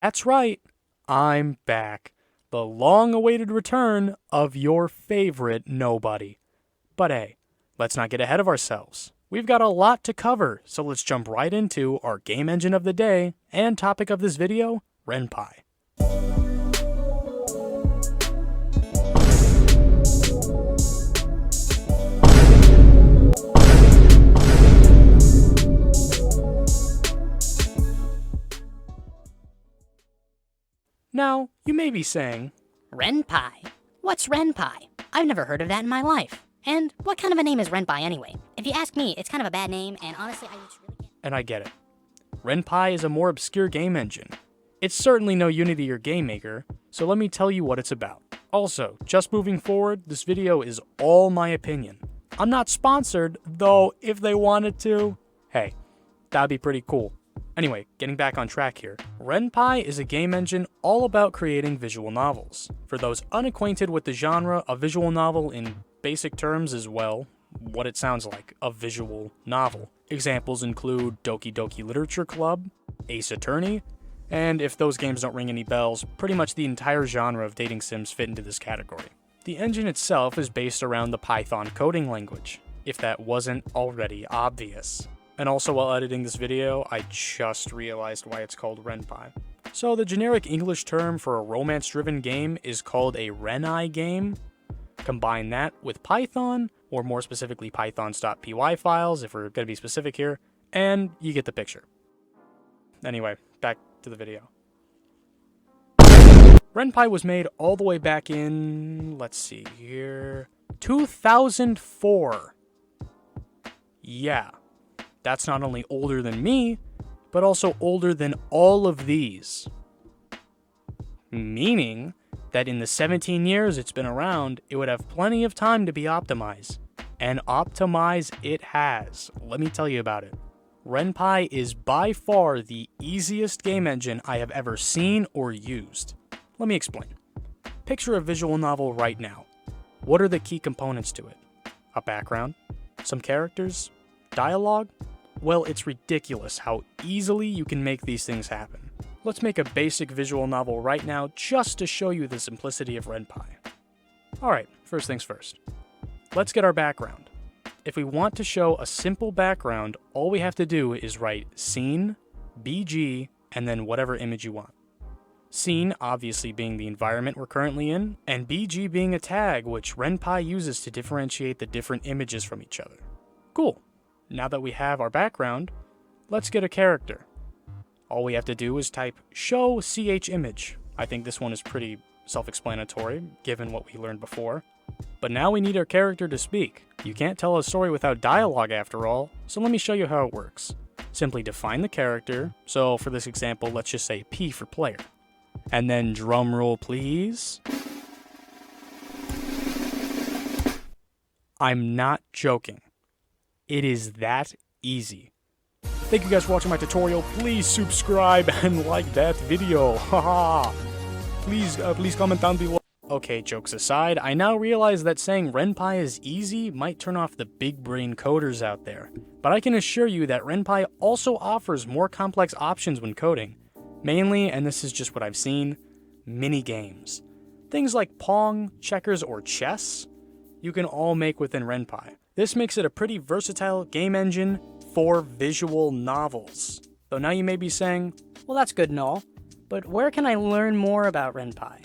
That's right, I'm back. The long-awaited return of your favorite nobody. But hey, let's not get ahead of ourselves. We've got a lot to cover, so let's jump right into our game engine of the day and topic of this video, Renpy. Now, you may be saying, Renpy? What's Renpy? I've never heard of that in my life. And what kind of a name is Renpy anyway? If you ask me, it's kind of a bad name, and honestly, I just really can't. and I get it. Renpy is a more obscure game engine. It's certainly no Unity or GameMaker, so let me tell you what it's about. Also, just moving forward, this video is all my opinion. I'm not sponsored, though if they wanted to, hey, that'd be pretty cool. Anyway, getting back on track here. Renpy is a game engine all about creating visual novels. For those unacquainted with the genre, a visual novel in basic terms is, well, what it sounds like, a visual novel. Examples include Doki Doki Literature Club, Ace Attorney, and if those games don't ring any bells, pretty much the entire genre of dating sims fit into this category. The engine itself is based around the Python coding language, if that wasn't already obvious. And also while editing this video, I just realized why it's called Renpy. So the generic English term for a romance-driven game is called a Ren'I game. Combine that with Python, or more specifically pythons.py files if we're going to be specific here, and you get the picture. Anyway, back to the video. Renpy was made all the way back in, let's see here, 2004. Yeah. That's not only older than me, but also older than all of these. Meaning that in the 17 years it's been around, it would have plenty of time to be optimized. And optimize it has. Let me tell you about it. Renpy is by far the easiest game engine I have ever seen or used. Let me explain. Picture a visual novel right now. What are the key components to it? A background? Some characters? Dialogue? Well, it's ridiculous how easily you can make these things happen. Let's make a basic visual novel right now just to show you the simplicity of Renpy. Alright, first things first. Let's get our background. If we want to show a simple background, all we have to do is write scene, BG, and then whatever image you want. Scene obviously being the environment we're currently in, and BG being a tag which Renpy uses to differentiate the different images from each other. Cool. Now that we have our background, let's get a character. All we have to do is type show ch image. I think this one is pretty self-explanatory, given what we learned before. But now we need our character to speak. You can't tell a story without dialogue after all, so let me show you how it works. Simply define the character, so for this example, let's just say P for player. And then drum roll please. I'm not joking. It is that easy. Thank you guys for watching my tutorial. Please subscribe and like that video. Haha. Please comment down below. Okay, jokes aside, I now realize that saying Renpy is easy might turn off the big brain coders out there. But I can assure you that Renpy also offers more complex options when coding. Mainly, and this is just what I've seen, mini games. Things like Pong, checkers, or chess, you can all make within Renpy. This makes it a pretty versatile game engine for visual novels. Though now you may be saying, well, that's good and all, but where can I learn more about Renpy?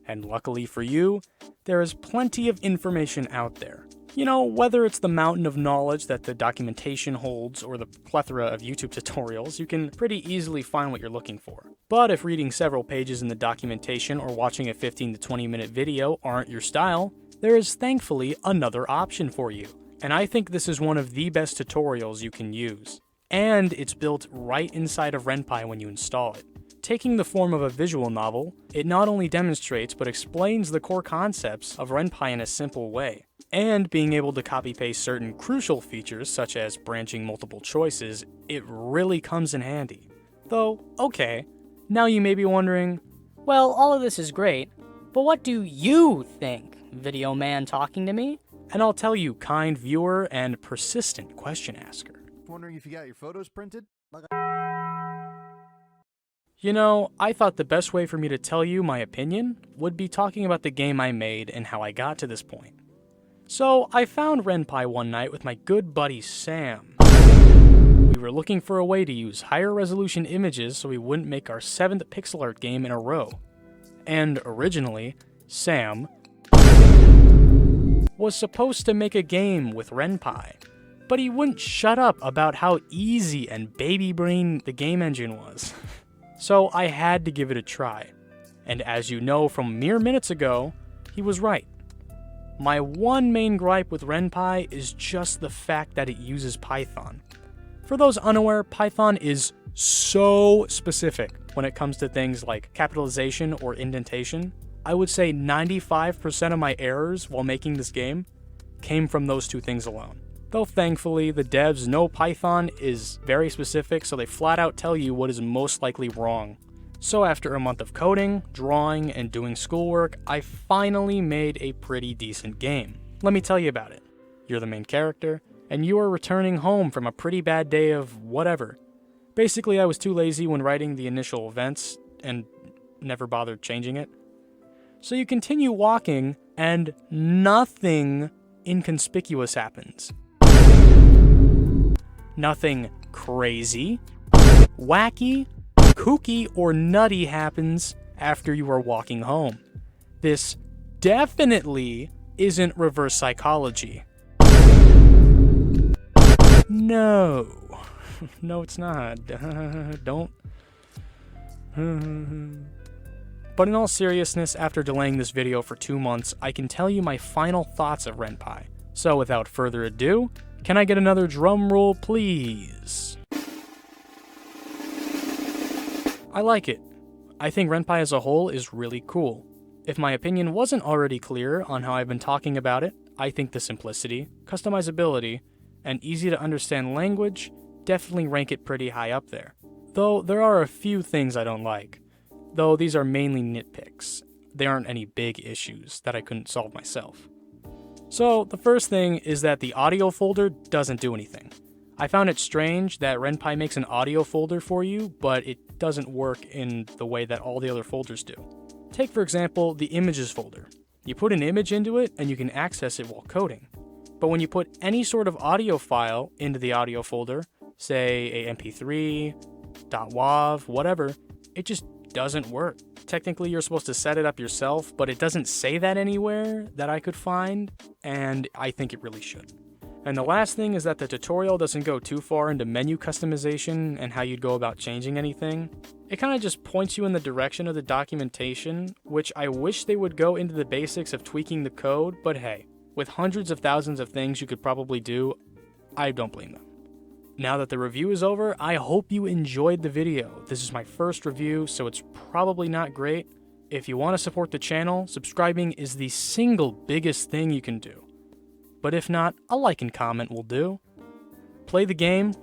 And luckily for you, there is plenty of information out there. You know, whether it's the mountain of knowledge that the documentation holds or the plethora of YouTube tutorials, you can pretty easily find what you're looking for. But if reading several pages in the documentation or watching a 15 to 20 minute video aren't your style, there is thankfully another option for you. And I think this is one of the best tutorials you can use. And it's built right inside of Renpy when you install it. Taking the form of a visual novel, it not only demonstrates but explains the core concepts of Renpy in a simple way. And being able to copy-paste certain crucial features such as branching multiple choices, it really comes in handy. Though, okay, now you may be wondering, well, all of this is great, but what do you think, video man talking to me? And I'll tell you, kind viewer and persistent question asker. Wondering if you got your photos printed? You know, I thought the best way for me to tell you my opinion would be talking about the game I made and how I got to this point. So, I found Renpy one night with my good buddy Sam. We were looking for a way to use higher resolution images so we wouldn't make our 7th pixel art game in a row. And originally, Sam was supposed to make a game with Renpy, but he wouldn't shut up about how easy and baby brain the game engine was. So I had to give it a try. And as you know from mere minutes ago, he was right. My one main gripe with Renpy is just the fact that it uses Python. For those unaware, Python is so specific when it comes to things like capitalization or indentation. I would say 95% of my errors while making this game came from those two things alone. Though thankfully, the devs know Python is very specific, so they flat out tell you what is most likely wrong. So after a month of coding, drawing, and doing schoolwork, I finally made a pretty decent game. Let me tell you about it. You're the main character, and you are returning home from a pretty bad day of whatever. Basically, I was too lazy when writing the initial events, and never bothered changing it. So you continue walking, and nothing inconspicuous happens. Nothing crazy, wacky, kooky, or nutty happens after you are walking home. This definitely isn't reverse psychology. No. No, it's not. Don't. But in all seriousness, after delaying this video for 2 months, I can tell you my final thoughts of Renpy. So without further ado, can I get another drum roll, please? I like it. I think Renpy as a whole is really cool. If my opinion wasn't already clear on how I've been talking about it, I think the simplicity, customizability, and easy to understand language definitely rank it pretty high up there. Though there are a few things I don't like. Though these are mainly nitpicks. They aren't any big issues that I couldn't solve myself. So, the first thing is that the audio folder doesn't do anything. I found it strange that Renpy makes an audio folder for you, but it doesn't work in the way that all the other folders do. Take, for example, the images folder. You put an image into it, and you can access it while coding. But when you put any sort of audio file into the audio folder, say a MP3, .wav, whatever, it just doesn't work. Technically, you're supposed to set it up yourself, but it doesn't say that anywhere that I could find, and I think it really should. And the last thing is that the tutorial doesn't go too far into menu customization and how you'd go about changing anything. It kind of just points you in the direction of the documentation, which I wish they would go into the basics of tweaking the code, but hey, with hundreds of thousands of things you could probably do, I don't blame them. Now that the review is over, I hope you enjoyed the video. This is my first review, so it's probably not great. If you want to support the channel, subscribing is the single biggest thing you can do. But if not, a like and comment will do. Play the game.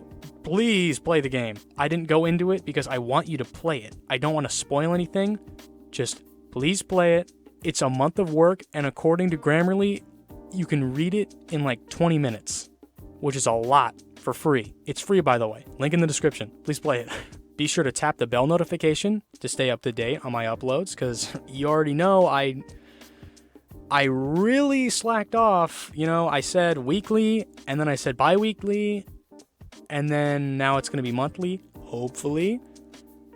Please play the game. I didn't go into it because I want you to play it. I don't want to spoil anything. Just please play it. It's a month of work, and according to Grammarly, you can read it in like 20 minutes, which is a lot. For free. It's free, by the way. Link in the description. Please play it. Be sure to tap the bell notification to stay up to date on my uploads, because you already know I really slacked off. You know, I said weekly, and then I said bi-weekly, and then now it's going to be monthly, hopefully.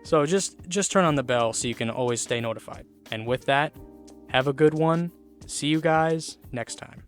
So just turn on the bell so you can always stay notified. And with that, have a good one. See you guys next time.